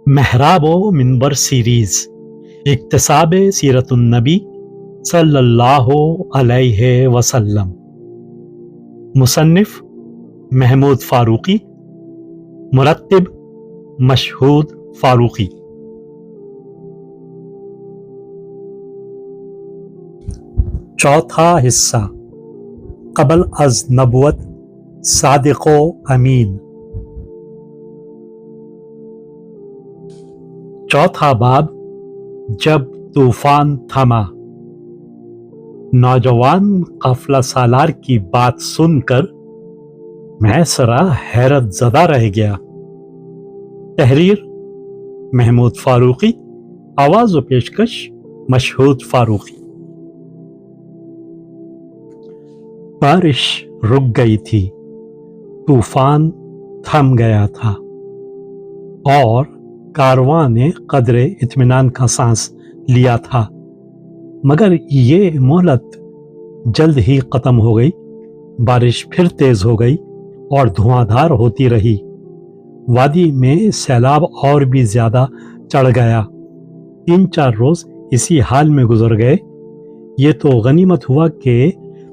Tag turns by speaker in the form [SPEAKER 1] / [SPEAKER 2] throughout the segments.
[SPEAKER 1] محراب و منبر سیریز اکتساب سیرت النبی صلی اللہ علیہ وسلم، مصنف محمود فاروقی، مرتب مشہود فاروقی۔ چوتھا حصہ، قبل از نبوت صادق و امین۔ چوتھا باب، جب طوفان تھما۔ نوجوان قافلہ سالار کی بات سن کر میں ذرا حیرت زدہ رہ گیا۔ تحریر محمود فاروقی، آواز و پیشکش مشہود فاروقی۔ بارش رک گئی تھی، طوفان تھم گیا تھا اور کارواں نے قدر اطمینان کا سانس لیا تھا، مگر یہ مہلت جلد ہی ختم ہو گئی۔ بارش پھر تیز ہو گئی اور دھواں دھار ہوتی رہی۔ وادی میں سیلاب اور بھی زیادہ چڑھ گیا۔ 3-4 روز اسی حال میں گزر گئے۔ یہ تو غنیمت ہوا کہ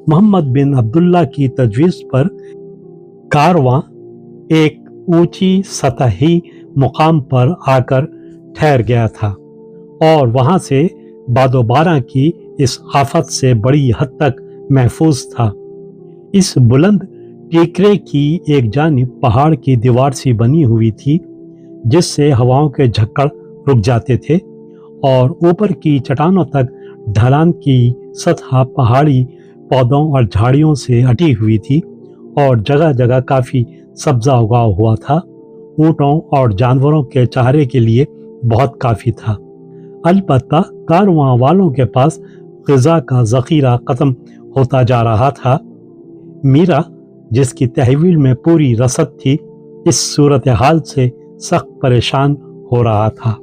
[SPEAKER 1] محمد بن عبداللہ کی تجویز پر کارواں ایک اونچی سطحی مقام پر آ کر ٹھہر گیا تھا اور وہاں سے باد و باراں کی اس آفت سے بڑی حد تک محفوظ تھا۔ اس بلند ٹیکرے کی ایک جانب پہاڑ کی دیوار سی بنی ہوئی تھی جس سے ہواؤں کے جھکڑ رک جاتے تھے، اور اوپر کی چٹانوں تک ڈھلان کی سطح پہاڑی پودوں اور جھاڑیوں سے اٹی ہوئی تھی اور جگہ جگہ کافی سبزہ اگا ہوا تھا۔ اونٹوں اور جانوروں کے چارے کے لیے بہت کافی تھا۔ البتہ کارواں والوں کے پاس غذا کا ذخیرہ ختم ہوتا جا رہا تھا۔ میرا، جس کی تحویل میں پوری رسد تھی، اس صورتحال سے سخت پریشان ہو رہا تھا۔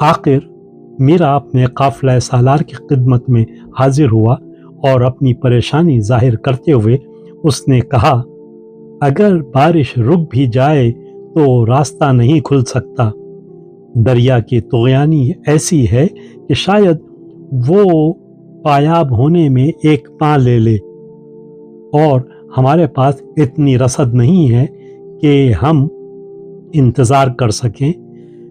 [SPEAKER 1] آخر میرا اپنے قافلہ سالار کی خدمت میں حاضر ہوا اور اپنی پریشانی ظاہر کرتے ہوئے اس نے کہا، اگر بارش رک بھی جائے تو راستہ نہیں کھل سکتا۔ دریا کی طغیانی ایسی ہے کہ شاید وہ پایاب ہونے میں 1 ماہ لے لے، اور ہمارے پاس اتنی رسد نہیں ہے کہ ہم انتظار کر سکیں۔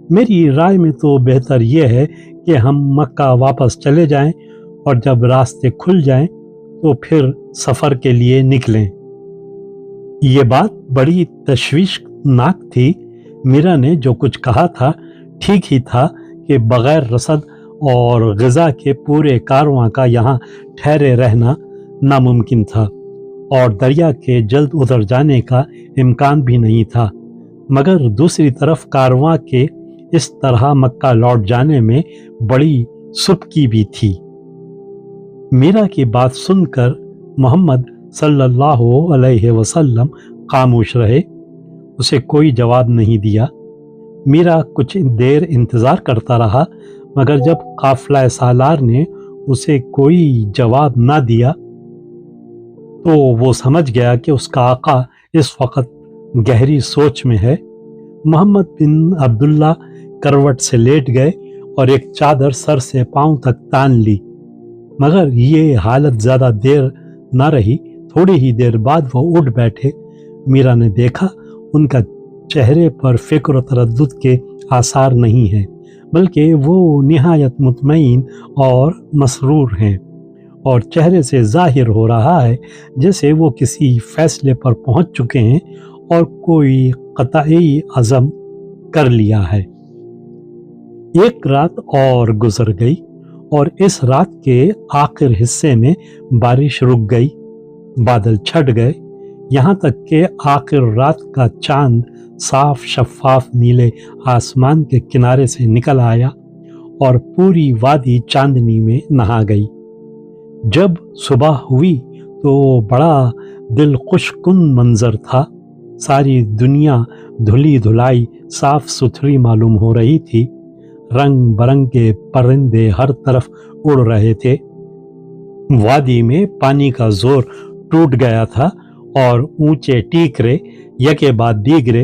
[SPEAKER 1] میری رائے میں تو بہتر یہ ہے کہ ہم مکہ واپس چلے جائیں اور جب راستے کھل جائیں تو پھر سفر کے لیے نکلیں۔ یہ بات بڑی تشویشناک تھی۔ میرا نے جو کچھ کہا تھا ٹھیک ہی تھا کہ بغیر رسد اور غذا کے پورے کارواں کا یہاں ٹھہرے رہنا ناممکن تھا اور دریا کے جلد اتر جانے کا امکان بھی نہیں تھا، مگر دوسری طرف کارواں کے اس طرح مکہ لوٹ جانے میں بڑی سبکی بھی تھی۔ میرا کی بات سن کر محمد صلی اللہ علیہ وسلم خاموش رہے۔ اسے کوئی جواب نہیں دیا۔ میرا کچھ دیر انتظار کرتا رہا، مگر جب قافلہ سالار نے اسے کوئی جواب نہ دیا تو وہ سمجھ گیا کہ اس کا آقا اس وقت گہری سوچ میں ہے۔ محمد بن عبداللہ کروٹ سے لیٹ گئے اور ایک چادر سر سے پاؤں تک تان لی، مگر یہ حالت زیادہ دیر نہ رہی۔ تھوڑی ہی دیر بعد وہ اٹھ بیٹھے۔ میرا نے دیکھا ان کا چہرے پر فکر و تردد کے آثار نہیں ہیں، بلکہ وہ نہایت مطمئن اور مسرور ہیں، اور چہرے سے ظاہر ہو رہا ہے جیسے وہ کسی فیصلے پر پہنچ چکے ہیں اور کوئی قطعی عزم کر لیا ہے۔ ایک رات اور گزر گئی اور اس رات کے آخر حصے میں بارش رک گئی، بادل چھٹ گئے، یہاں تک کہ آخر رات کا چاند صاف شفاف نیلے آسمان کے کنارے سے نکل آیا اور پوری وادی چاندنی میں نہا گئی۔ جب صبح ہوئی تو بڑا دل خوش کن منظر تھا۔ ساری دنیا دھلی دھلائی صاف ستھری معلوم ہو رہی تھی۔ رنگ برنگ کے پرندے ہر طرف اڑ رہے تھے۔ وادی میں پانی کا زور ٹوٹ گیا تھا اور اونچے ٹیکرے یکے بعد دیگرے